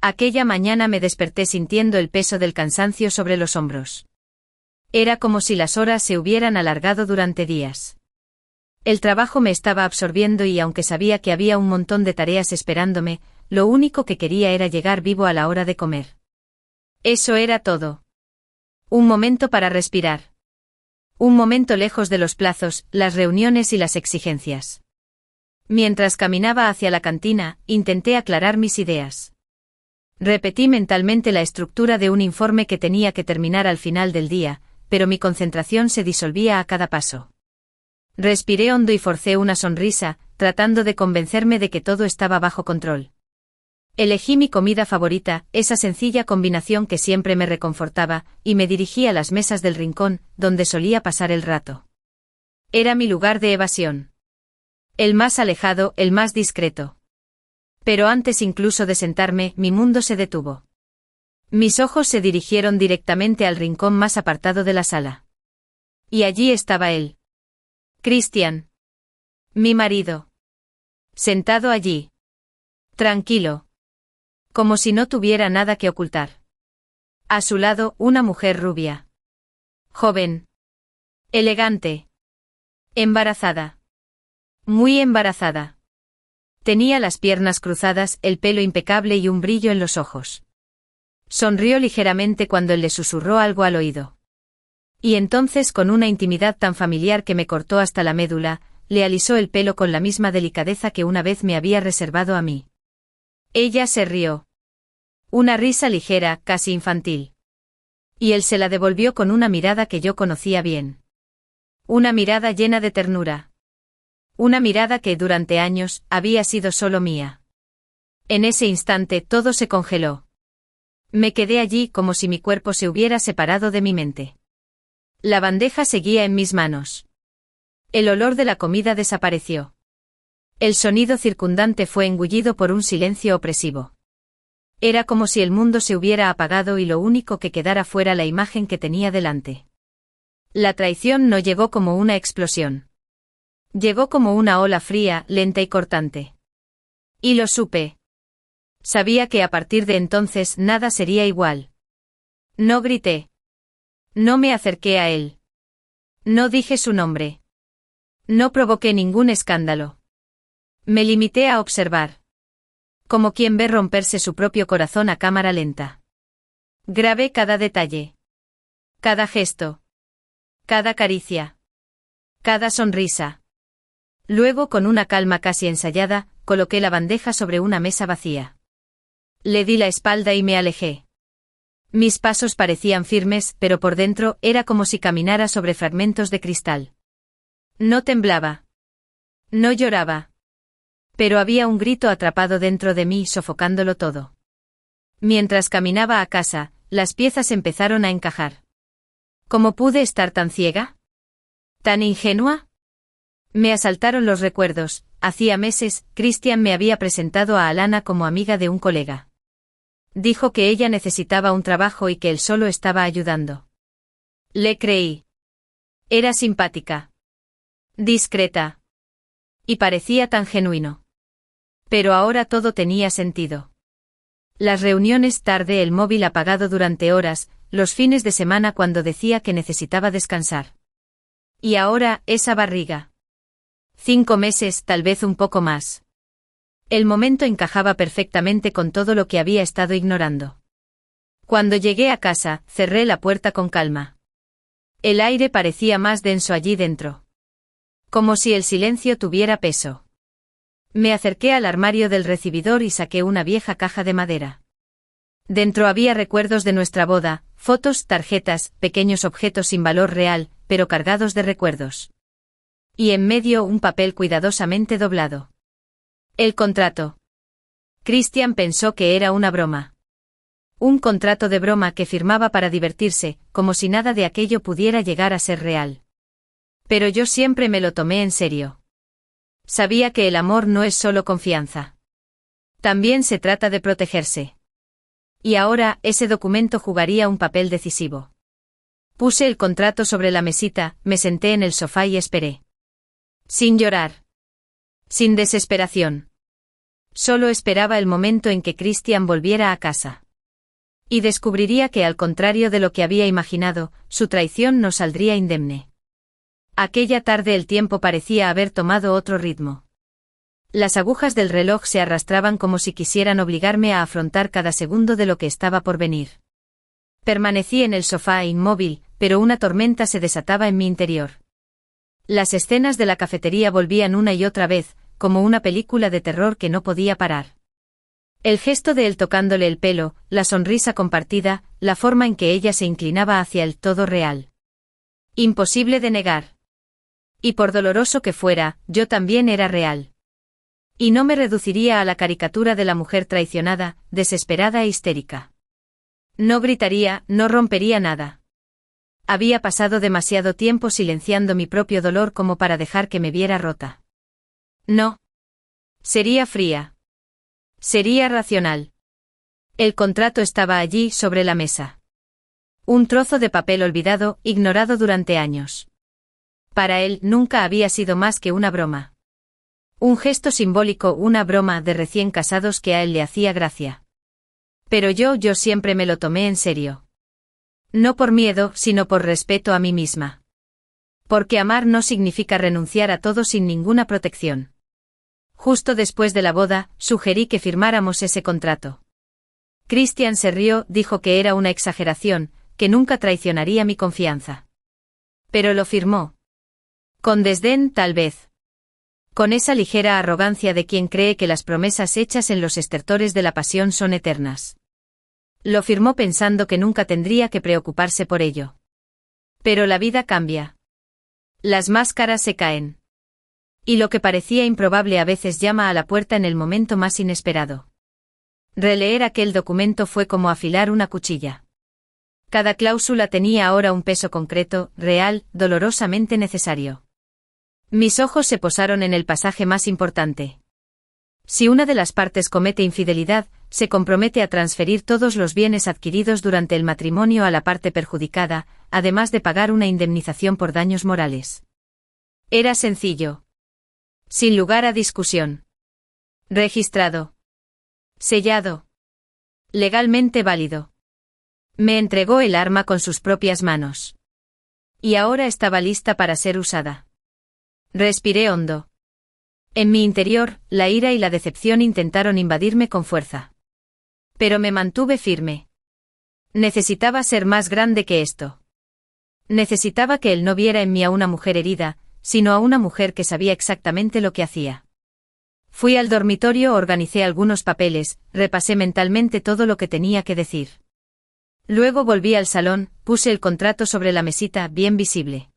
Aquella mañana me desperté sintiendo el peso del cansancio sobre los hombros. Era como si las horas se hubieran alargado durante días. El trabajo me estaba absorbiendo y aunque sabía que había un montón de tareas esperándome, lo único que quería era llegar vivo a la hora de comer. Eso era todo. Un momento para respirar. Un momento lejos de los plazos, las reuniones y las exigencias. Mientras caminaba hacia la cantina, intenté aclarar mis ideas. Repetí mentalmente la estructura de un informe que tenía que terminar al final del día, pero mi concentración se disolvía a cada paso. Respiré hondo y forcé una sonrisa, tratando de convencerme de que todo estaba bajo control. Elegí mi comida favorita, esa sencilla combinación que siempre me reconfortaba, y me dirigí a las mesas del rincón, donde solía pasar el rato. Era mi lugar de evasión. El más alejado, el más discreto. Pero antes incluso de sentarme, mi mundo se detuvo. Mis ojos se dirigieron directamente al rincón más apartado de la sala. Y allí estaba él. Christian. Mi marido. Sentado allí. Tranquilo. Como si no tuviera nada que ocultar. A su lado, una mujer rubia. Joven. Elegante. Embarazada. Muy embarazada. Tenía las piernas cruzadas, el pelo impecable y un brillo en los ojos. Sonrió ligeramente cuando él le susurró algo al oído. Y entonces, con una intimidad tan familiar que me cortó hasta la médula, le alisó el pelo con la misma delicadeza que una vez me había reservado a mí. Ella se rió. Una risa ligera, casi infantil. Y él se la devolvió con una mirada que yo conocía bien. Una mirada llena de ternura. Una mirada que durante años había sido solo mía. En ese instante todo se congeló. Me quedé allí como si mi cuerpo se hubiera separado de mi mente. La bandeja seguía en mis manos. El olor de la comida desapareció. El sonido circundante fue engullido por un silencio opresivo. Era como si el mundo se hubiera apagado y lo único que quedara fuera la imagen que tenía delante. La traición no llegó como una explosión. Llegó como una ola fría, lenta y cortante. Y lo supe. Sabía que a partir de entonces nada sería igual. No grité. No me acerqué a él. No dije su nombre. No provoqué ningún escándalo. Me limité a observar. Como quien ve romperse su propio corazón a cámara lenta. Grabé cada detalle. Cada gesto. Cada caricia. Cada sonrisa. Luego, con una calma casi ensayada, coloqué la bandeja sobre una mesa vacía. Le di la espalda y me alejé. Mis pasos parecían firmes, pero por dentro era como si caminara sobre fragmentos de cristal. No temblaba. No lloraba. Pero había un grito atrapado dentro de mí, sofocándolo todo. Mientras caminaba a casa, las piezas empezaron a encajar. ¿Cómo pude estar tan ciega? ¿Tan ingenua? Me asaltaron los recuerdos. Hacía meses, Christian me había presentado a Alana como amiga de un colega. Dijo que ella necesitaba un trabajo y que él solo estaba ayudando. Le creí. Era simpática. Discreta. Y parecía tan genuino. Pero ahora todo tenía sentido. Las reuniones tarde, el móvil apagado durante horas, los fines de semana cuando decía que necesitaba descansar. Y ahora, esa barriga. 5 meses, tal vez un poco más. El momento encajaba perfectamente con todo lo que había estado ignorando. Cuando llegué a casa, cerré la puerta con calma. El aire parecía más denso allí dentro. Como si el silencio tuviera peso. Me acerqué al armario del recibidor y saqué una vieja caja de madera. Dentro había recuerdos de nuestra boda, fotos, tarjetas, pequeños objetos sin valor real, pero cargados de recuerdos. Y en medio un papel cuidadosamente doblado. El contrato. Christian pensó que era una broma. Un contrato de broma que firmaba para divertirse, como si nada de aquello pudiera llegar a ser real. Pero yo siempre me lo tomé en serio. Sabía que el amor no es solo confianza. También se trata de protegerse. Y ahora, ese documento jugaría un papel decisivo. Puse el contrato sobre la mesita, me senté en el sofá y esperé. Sin llorar. Sin desesperación. Solo esperaba el momento en que Christian volviera a casa. Y descubriría que, al contrario de lo que había imaginado, su traición no saldría indemne. Aquella tarde el tiempo parecía haber tomado otro ritmo. Las agujas del reloj se arrastraban como si quisieran obligarme a afrontar cada segundo de lo que estaba por venir. Permanecí en el sofá inmóvil, pero una tormenta se desataba en mi interior. Las escenas de la cafetería volvían una y otra vez, como una película de terror que no podía parar. El gesto de él tocándole el pelo, la sonrisa compartida, la forma en que ella se inclinaba hacia él, todo real. Imposible de negar. Y por doloroso que fuera, yo también era real. Y no me reduciría a la caricatura de la mujer traicionada, desesperada e histérica. No gritaría, no rompería nada. Había pasado demasiado tiempo silenciando mi propio dolor como para dejar que me viera rota. No. Sería fría. Sería racional. El contrato estaba allí, sobre la mesa. Un trozo de papel olvidado, ignorado durante años. Para él nunca había sido más que una broma. Un gesto simbólico, una broma de recién casados que a él le hacía gracia. Pero yo siempre me lo tomé en serio. No por miedo, sino por respeto a mí misma. Porque amar no significa renunciar a todo sin ninguna protección. Justo después de la boda, sugerí que firmáramos ese contrato. Christian se rió, dijo que era una exageración, que nunca traicionaría mi confianza. Pero lo firmó. Con desdén, tal vez. Con esa ligera arrogancia de quien cree que las promesas hechas en los estertores de la pasión son eternas. Lo firmó pensando que nunca tendría que preocuparse por ello. Pero la vida cambia. Las máscaras se caen. Y lo que parecía improbable a veces llama a la puerta en el momento más inesperado. Releer aquel documento fue como afilar una cuchilla. Cada cláusula tenía ahora un peso concreto, real, dolorosamente necesario. Mis ojos se posaron en el pasaje más importante. Si una de las partes comete infidelidad, se compromete a transferir todos los bienes adquiridos durante el matrimonio a la parte perjudicada, además de pagar una indemnización por daños morales. Era sencillo. Sin lugar a discusión. Registrado. Sellado. Legalmente válido. Me entregó el arma con sus propias manos. Y ahora estaba lista para ser usada. Respiré hondo. En mi interior, la ira y la decepción intentaron invadirme con fuerza. Pero me mantuve firme. Necesitaba ser más grande que esto. Necesitaba que él no viera en mí a una mujer herida, sino a una mujer que sabía exactamente lo que hacía. Fui al dormitorio, organicé algunos papeles, repasé mentalmente todo lo que tenía que decir. Luego volví al salón, puse el contrato sobre la mesita, bien visible.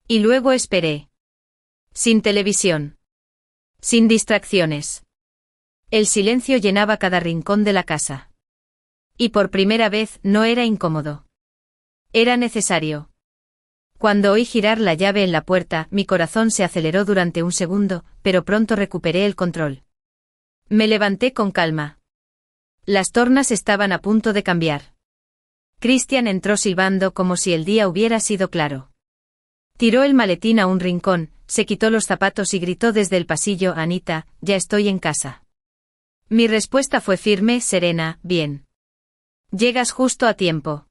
Y luego esperé. Sin televisión. Sin distracciones. El silencio llenaba cada rincón de la casa. Y por primera vez no era incómodo. Era necesario. Cuando oí girar la llave en la puerta, mi corazón se aceleró durante un segundo, pero pronto recuperé el control. Me levanté con calma. Las tornas estaban a punto de cambiar. Christian entró silbando como si el día hubiera sido claro. Tiró el maletín a un rincón, se quitó los zapatos y gritó desde el pasillo: «Anita, ya estoy en casa». Mi respuesta fue firme, serena: «Bien. Llegas justo a tiempo.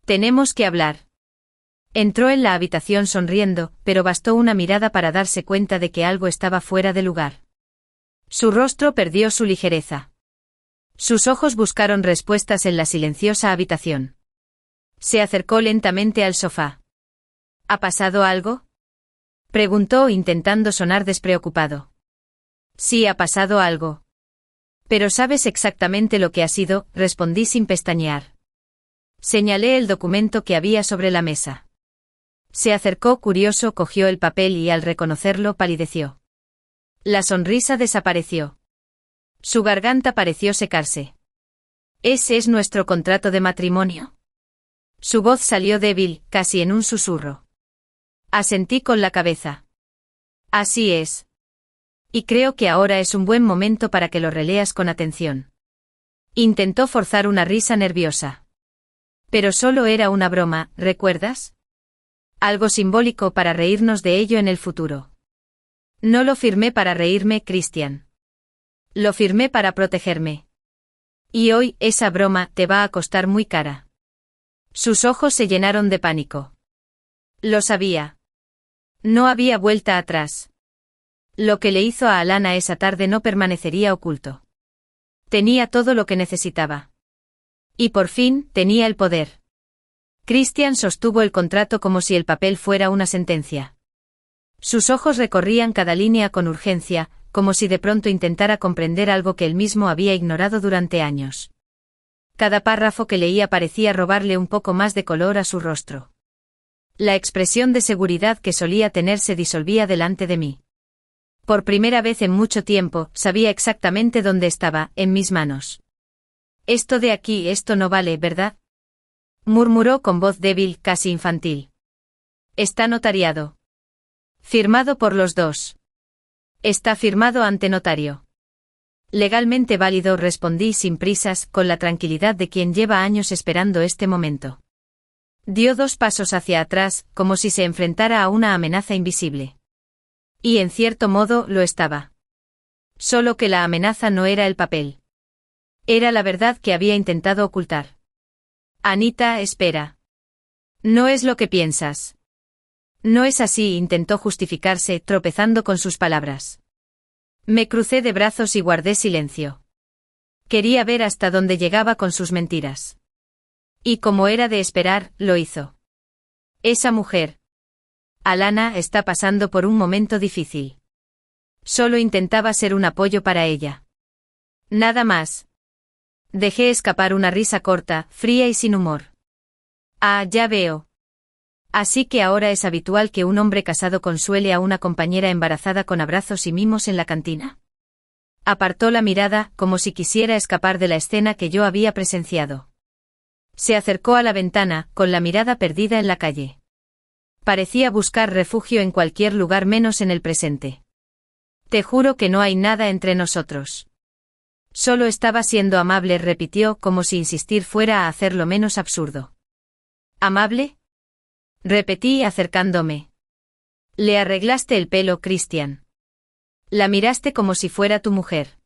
Tenemos que hablar». Entró en la habitación sonriendo, pero bastó una mirada para darse cuenta de que algo estaba fuera de lugar. Su rostro perdió su ligereza. Sus ojos buscaron respuestas en la silenciosa habitación. Se acercó lentamente al sofá. ¿Ha pasado algo?, preguntó, intentando sonar despreocupado. Sí, ha pasado algo. Pero sabes exactamente lo que ha sido, respondí sin pestañear. Señalé el documento que había sobre la mesa. Se acercó curioso, cogió el papel y al reconocerlo palideció. La sonrisa desapareció. Su garganta pareció secarse. ¿Ese es nuestro contrato de matrimonio?, su voz salió débil, casi en un susurro. Asentí con la cabeza. Así es. Y creo que ahora es un buen momento para que lo releas con atención. Intentó forzar una risa nerviosa. Pero solo era una broma, ¿recuerdas? Algo simbólico para reírnos de ello en el futuro. No lo firmé para reírme, Christian. Lo firmé para protegerme. Y hoy, esa broma te va a costar muy cara. Sus ojos se llenaron de pánico. Lo sabía. No había vuelta atrás. Lo que le hizo a Alana esa tarde no permanecería oculto. Tenía todo lo que necesitaba. Y por fin, tenía el poder. Christian sostuvo el contrato como si el papel fuera una sentencia. Sus ojos recorrían cada línea con urgencia, como si de pronto intentara comprender algo que él mismo había ignorado durante años. Cada párrafo que leía parecía robarle un poco más de color a su rostro. La expresión de seguridad que solía tener se disolvía delante de mí. Por primera vez en mucho tiempo, sabía exactamente dónde estaba, en mis manos. Esto de aquí, esto no vale, ¿verdad? Murmuró con voz débil, casi infantil. Está notariado. Firmado por los dos. Está firmado ante notario. Legalmente válido, respondí sin prisas, con la tranquilidad de quien lleva años esperando este momento. Dio 2 pasos hacia atrás, como si se enfrentara a una amenaza invisible. Y en cierto modo, lo estaba. Solo que la amenaza no era el papel. Era la verdad que había intentado ocultar. Anita, espera. No es lo que piensas. No es así, intentó justificarse, tropezando con sus palabras. Me crucé de brazos y guardé silencio. Quería ver hasta dónde llegaba con sus mentiras. Y como era de esperar, lo hizo. Esa mujer. Alana está pasando por un momento difícil. Solo intentaba ser un apoyo para ella. Nada más. Dejé escapar una risa corta, fría y sin humor. Ah, ya veo. Así que ahora es habitual que un hombre casado consuele a una compañera embarazada con abrazos y mimos en la cantina. Apartó la mirada, como si quisiera escapar de la escena que yo había presenciado. Se acercó a la ventana, con la mirada perdida en la calle. Parecía buscar refugio en cualquier lugar menos en el presente. Te juro que no hay nada entre nosotros. Solo estaba siendo amable, repitió, como si insistir fuera a hacerlo menos absurdo. ¿Amable? Repetí acercándome. Le arreglaste el pelo, Christian. La miraste como si fuera tu mujer.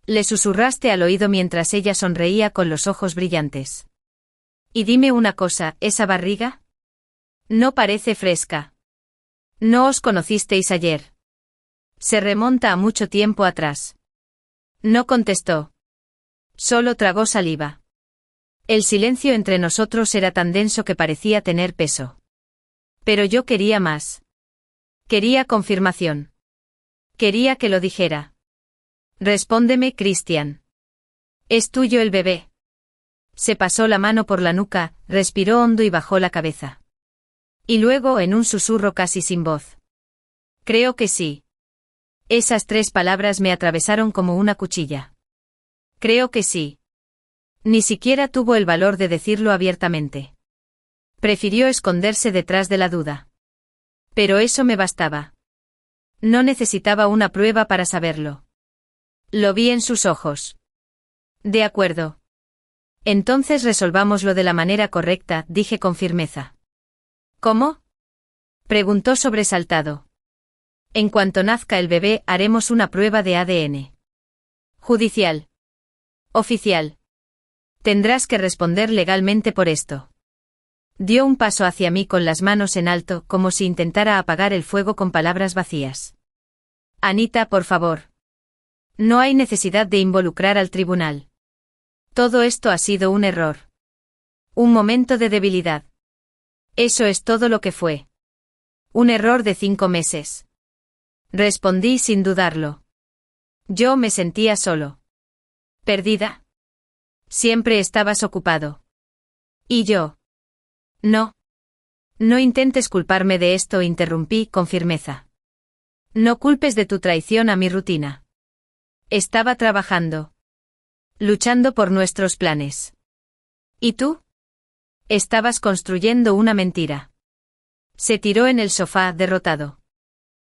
Le susurraste al oído mientras ella sonreía con los ojos brillantes. Y dime una cosa, ¿esa barriga? No parece fresca. ¿No os conocisteis ayer? Se remonta a mucho tiempo atrás. No contestó. Solo tragó saliva. El silencio entre nosotros era tan denso que parecía tener peso. Pero yo quería más. Quería confirmación. Quería que lo dijera. Respóndeme, Christian. ¿Es tuyo el bebé? Se pasó la mano por la nuca, respiró hondo y bajó la cabeza. Y luego en un susurro casi sin voz. Creo que sí. Esas 3 palabras me atravesaron como una cuchilla. Creo que sí. Ni siquiera tuvo el valor de decirlo abiertamente. Prefirió esconderse detrás de la duda. Pero eso me bastaba. No necesitaba una prueba para saberlo. Lo vi en sus ojos. De acuerdo. Entonces resolvámoslo de la manera correcta, dije con firmeza. ¿Cómo? Preguntó sobresaltado. En cuanto nazca el bebé, haremos una prueba de ADN. Judicial. Oficial. Tendrás que responder legalmente por esto. Dio un paso hacia mí con las manos en alto, como si intentara apagar el fuego con palabras vacías. Anita, por favor. No hay necesidad de involucrar al tribunal. Todo esto ha sido un error. Un momento de debilidad. Eso es todo lo que fue. Un error de 5 meses. Respondí sin dudarlo. Yo me sentía solo. ¿Perdida? Siempre estabas ocupado. ¿Y yo? No. No intentes culparme de esto, interrumpí con firmeza. No culpes de tu traición a mi rutina. Estaba trabajando. Luchando por nuestros planes. ¿Y tú? Estabas construyendo una mentira. Se tiró en el sofá, derrotado.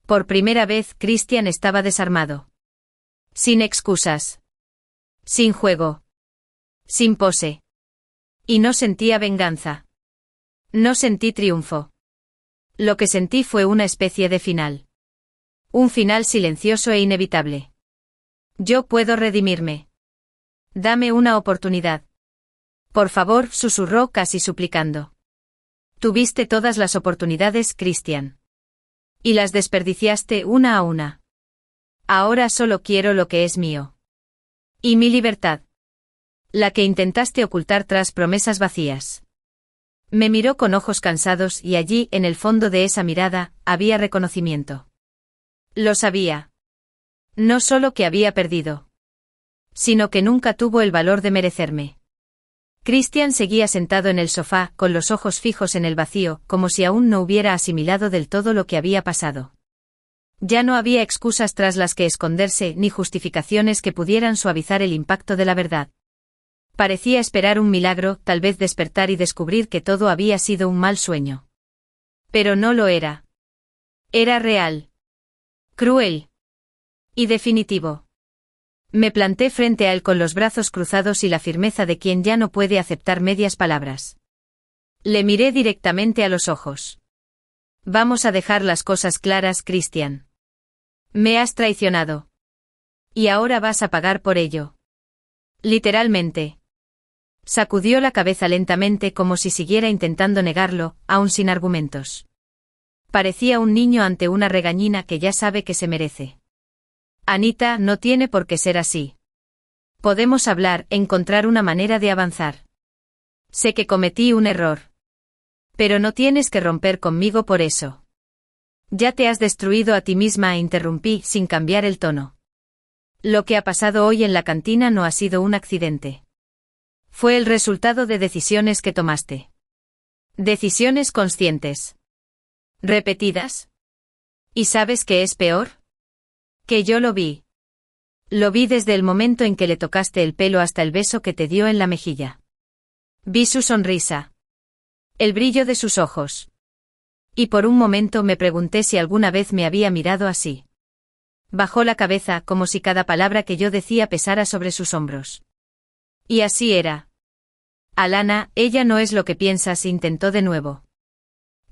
Por primera vez, Christian estaba desarmado. Sin excusas. Sin juego. Sin pose. Y no sentía venganza. No sentí triunfo. Lo que sentí fue una especie de final. Un final silencioso e inevitable. Yo puedo redimirme. Dame una oportunidad. Por favor, susurró casi suplicando. Tuviste todas las oportunidades, Christian. Y las desperdiciaste una a una. Ahora solo quiero lo que es mío. Y mi libertad. La que intentaste ocultar tras promesas vacías. Me miró con ojos cansados y allí, en el fondo de esa mirada, había reconocimiento. Lo sabía. No solo que había perdido, sino que nunca tuvo el valor de merecerme. Christian seguía sentado en el sofá, con los ojos fijos en el vacío, como si aún no hubiera asimilado del todo lo que había pasado. Ya no había excusas tras las que esconderse ni justificaciones que pudieran suavizar el impacto de la verdad. Parecía esperar un milagro, tal vez despertar y descubrir que todo había sido un mal sueño. Pero no lo era. Era real. Cruel. Y definitivo. Me planté frente a él con los brazos cruzados y la firmeza de quien ya no puede aceptar medias palabras. Le miré directamente a los ojos. Vamos a dejar las cosas claras, Christian. Me has traicionado. Y ahora vas a pagar por ello. Literalmente. Sacudió la cabeza lentamente como si siguiera intentando negarlo, aún sin argumentos. Parecía un niño ante una regañina que ya sabe que se merece. Anita, no tiene por qué ser así. Podemos hablar, encontrar una manera de avanzar. Sé que cometí un error. Pero no tienes que romper conmigo por eso. Ya te has destruido a ti misma, interrumpí, sin cambiar el tono. Lo que ha pasado hoy en la cantina no ha sido un accidente. Fue el resultado de decisiones que tomaste. Decisiones conscientes. Repetidas. ¿Y sabes qué es peor? Que yo lo vi. Lo vi desde el momento en que le tocaste el pelo hasta el beso que te dio en la mejilla. Vi su sonrisa. El brillo de sus ojos. Y por un momento me pregunté si alguna vez me había mirado así. Bajó la cabeza como si cada palabra que yo decía pesara sobre sus hombros. Y así era. Alana, ella no es lo que piensas, intentó de nuevo.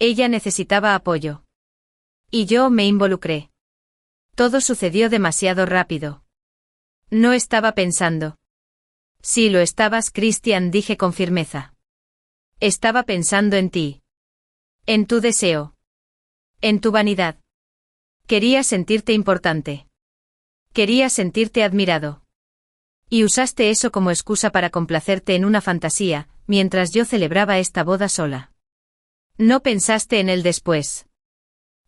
Ella necesitaba apoyo. Y yo me involucré. Todo sucedió demasiado rápido. No estaba pensando. Sí lo estabas, Christian, dije con firmeza. Estaba pensando en ti. En tu deseo. En tu vanidad. Quería sentirte importante. Quería sentirte admirado. Y usaste eso como excusa para complacerte en una fantasía, mientras yo celebraba esta boda sola. No pensaste en el después.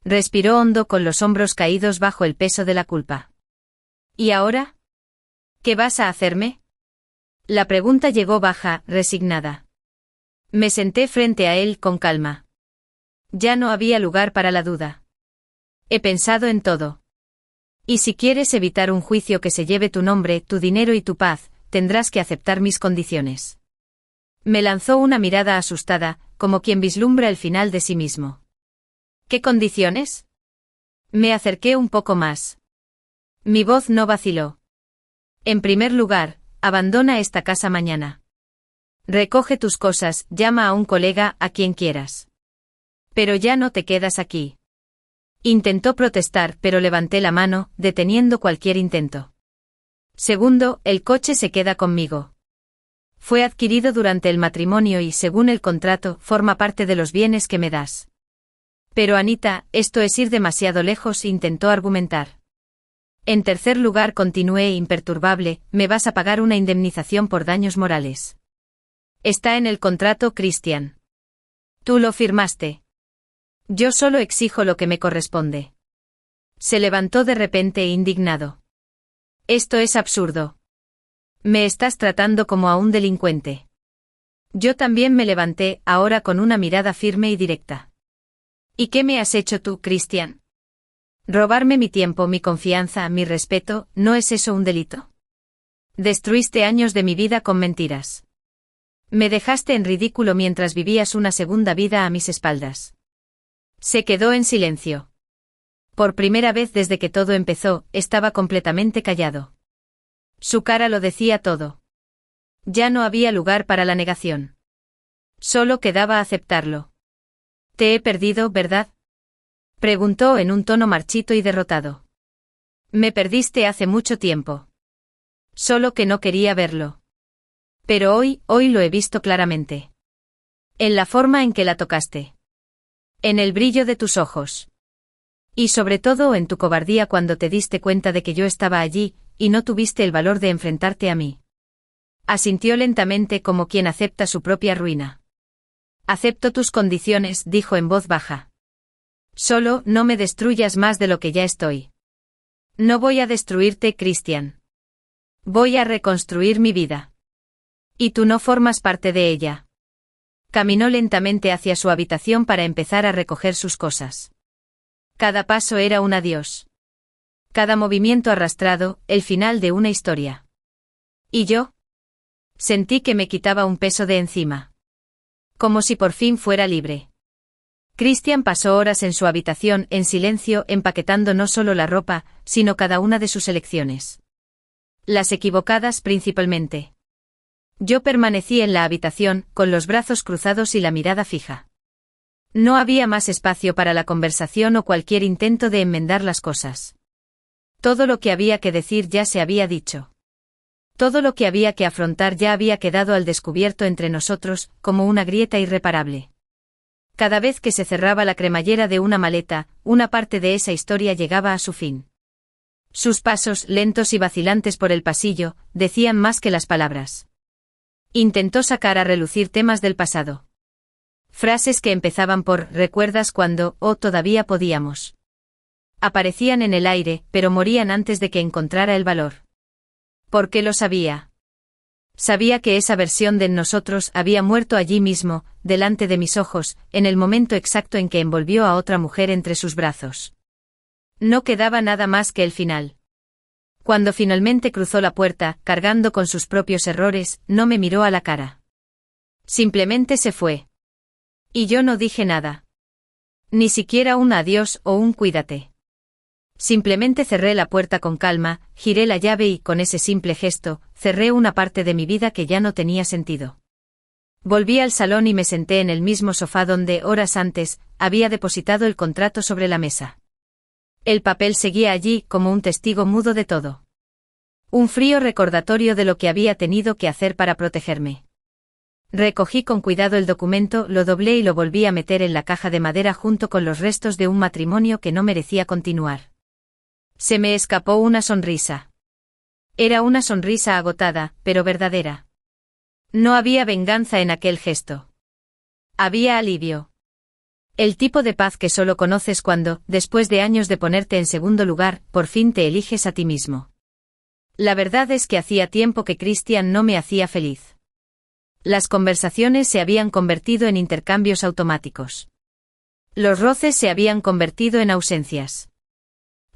Respiró hondo con los hombros caídos bajo el peso de la culpa. ¿Y ahora? ¿Qué vas a hacerme? La pregunta llegó baja, resignada. Me senté frente a él con calma. Ya no había lugar para la duda. He pensado en todo. Y si quieres evitar un juicio que se lleve tu nombre, tu dinero y tu paz, tendrás que aceptar mis condiciones. Me lanzó una mirada asustada, como quien vislumbra el final de sí mismo. ¿Qué condiciones? Me acerqué un poco más. Mi voz no vaciló. En primer lugar, abandona esta casa mañana. Recoge tus cosas, llama a un colega, a quien quieras. Pero ya no te quedas aquí. Intentó protestar, pero levanté la mano, deteniendo cualquier intento. Segundo, el coche se queda conmigo. Fue adquirido durante el matrimonio y, según el contrato, forma parte de los bienes que me das. Pero Anita, esto es ir demasiado lejos, intentó argumentar. En tercer lugar, continué imperturbable, me vas a pagar una indemnización por daños morales. Está en el contrato, Christian. Tú lo firmaste. Yo solo exijo lo que me corresponde. Se levantó de repente indignado. Esto es absurdo. Me estás tratando como a un delincuente. Yo también me levanté, ahora con una mirada firme y directa. ¿Y qué me has hecho tú, Christian? Robarme mi tiempo, mi confianza, mi respeto, ¿no es eso un delito? Destruiste años de mi vida con mentiras. Me dejaste en ridículo mientras vivías una segunda vida a mis espaldas. Se quedó en silencio. Por primera vez desde que todo empezó, estaba completamente callado. Su cara lo decía todo. Ya no había lugar para la negación. Solo quedaba aceptarlo. Te he perdido, ¿verdad? Preguntó en un tono marchito y derrotado. Me perdiste hace mucho tiempo. Solo que no quería verlo. Pero hoy lo he visto claramente. En la forma en que la tocaste. En el brillo de tus ojos. Y sobre todo en tu cobardía cuando te diste cuenta de que yo estaba allí, y no tuviste el valor de enfrentarte a mí. Asintió lentamente como quien acepta su propia ruina. Acepto tus condiciones, dijo en voz baja. Solo no me destruyas más de lo que ya estoy. No voy a destruirte, Christian. Voy a reconstruir mi vida. Y tú no formas parte de ella. Caminó lentamente hacia su habitación para empezar a recoger sus cosas. Cada paso era un adiós. Cada movimiento arrastrado, el final de una historia. ¿Y yo? Sentí que me quitaba un peso de encima. Como si por fin fuera libre. Christian pasó horas en su habitación en silencio empaquetando no solo la ropa, sino cada una de sus elecciones. Las equivocadas principalmente. Yo permanecí en la habitación, con los brazos cruzados y la mirada fija. No había más espacio para la conversación o cualquier intento de enmendar las cosas. Todo lo que había que decir ya se había dicho. Todo lo que había que afrontar ya había quedado al descubierto entre nosotros, como una grieta irreparable. Cada vez que se cerraba la cremallera de una maleta, una parte de esa historia llegaba a su fin. Sus pasos, lentos y vacilantes por el pasillo, decían más que las palabras. Intentó sacar a relucir temas del pasado. Frases que empezaban por «¿recuerdas cuando?» o «todavía podíamos». Aparecían en el aire, pero morían antes de que encontrara el valor. ¿Por qué lo sabía? Sabía que esa versión de nosotros había muerto allí mismo, delante de mis ojos, en el momento exacto en que envolvió a otra mujer entre sus brazos. No quedaba nada más que el final. Cuando finalmente cruzó la puerta, cargando con sus propios errores, no me miró a la cara. Simplemente se fue. Y yo no dije nada. Ni siquiera un adiós o un cuídate. Simplemente cerré la puerta con calma, giré la llave y, con ese simple gesto, cerré una parte de mi vida que ya no tenía sentido. Volví al salón y me senté en el mismo sofá donde, horas antes, había depositado el contrato sobre la mesa. El papel seguía allí como un testigo mudo de todo. Un frío recordatorio de lo que había tenido que hacer para protegerme. Recogí con cuidado el documento, lo doblé y lo volví a meter en la caja de madera junto con los restos de un matrimonio que no merecía continuar. Se me escapó una sonrisa. Era una sonrisa agotada, pero verdadera. No había venganza en aquel gesto. Había alivio. El tipo de paz que solo conoces cuando, después de años de ponerte en segundo lugar, por fin te eliges a ti mismo. La verdad es que hacía tiempo que Christian no me hacía feliz. Las conversaciones se habían convertido en intercambios automáticos. Los roces se habían convertido en ausencias.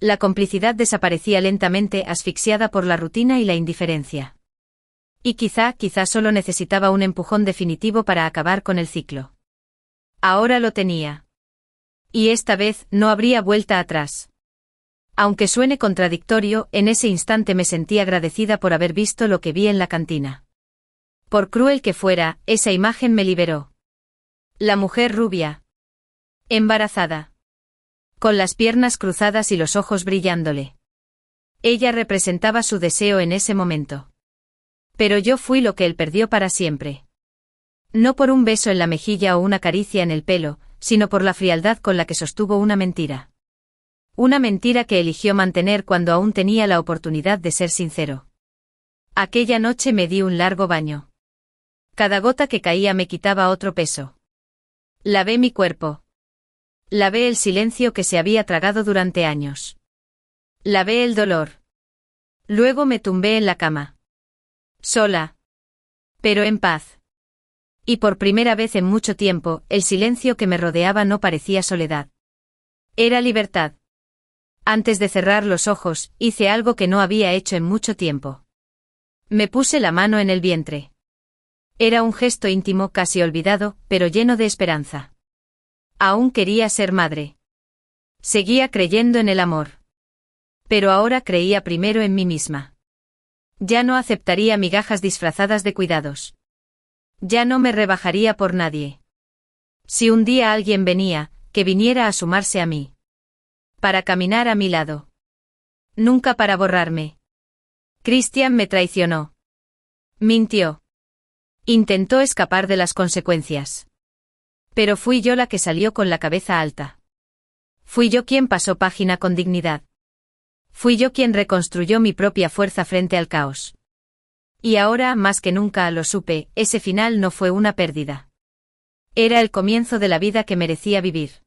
La complicidad desaparecía lentamente asfixiada por la rutina y la indiferencia. Y quizá solo necesitaba un empujón definitivo para acabar con el ciclo. Ahora lo tenía. Y esta vez no habría vuelta atrás. Aunque suene contradictorio, en ese instante me sentí agradecida por haber visto lo que vi en la cantina. Por cruel que fuera, esa imagen me liberó. La mujer rubia. Embarazada. Con las piernas cruzadas y los ojos brillándole. Ella representaba su deseo en ese momento. Pero yo fui lo que él perdió para siempre. No por un beso en la mejilla o una caricia en el pelo, sino por la frialdad con la que sostuvo una mentira. Una mentira que eligió mantener cuando aún tenía la oportunidad de ser sincero. Aquella noche me di un largo baño. Cada gota que caía me quitaba otro peso. Lavé mi cuerpo. Lavé el silencio que se había tragado durante años. Lavé el dolor. Luego me tumbé en la cama. Sola. Pero en paz. Y por primera vez en mucho tiempo, el silencio que me rodeaba no parecía soledad. Era libertad. Antes de cerrar los ojos, hice algo que no había hecho en mucho tiempo. Me puse la mano en el vientre. Era un gesto íntimo casi olvidado, pero lleno de esperanza. Aún quería ser madre. Seguía creyendo en el amor. Pero ahora creía primero en mí misma. Ya no aceptaría migajas disfrazadas de cuidados. Ya no me rebajaría por nadie. Si un día alguien venía, que viniera a sumarse a mí. Para caminar a mi lado. Nunca para borrarme. Christian me traicionó. Mintió. Intentó escapar de las consecuencias. Pero fui yo la que salió con la cabeza alta. Fui yo quien pasó página con dignidad. Fui yo quien reconstruyó mi propia fuerza frente al caos. Y ahora, más que nunca, lo supe, ese final no fue una pérdida. Era el comienzo de la vida que merecía vivir.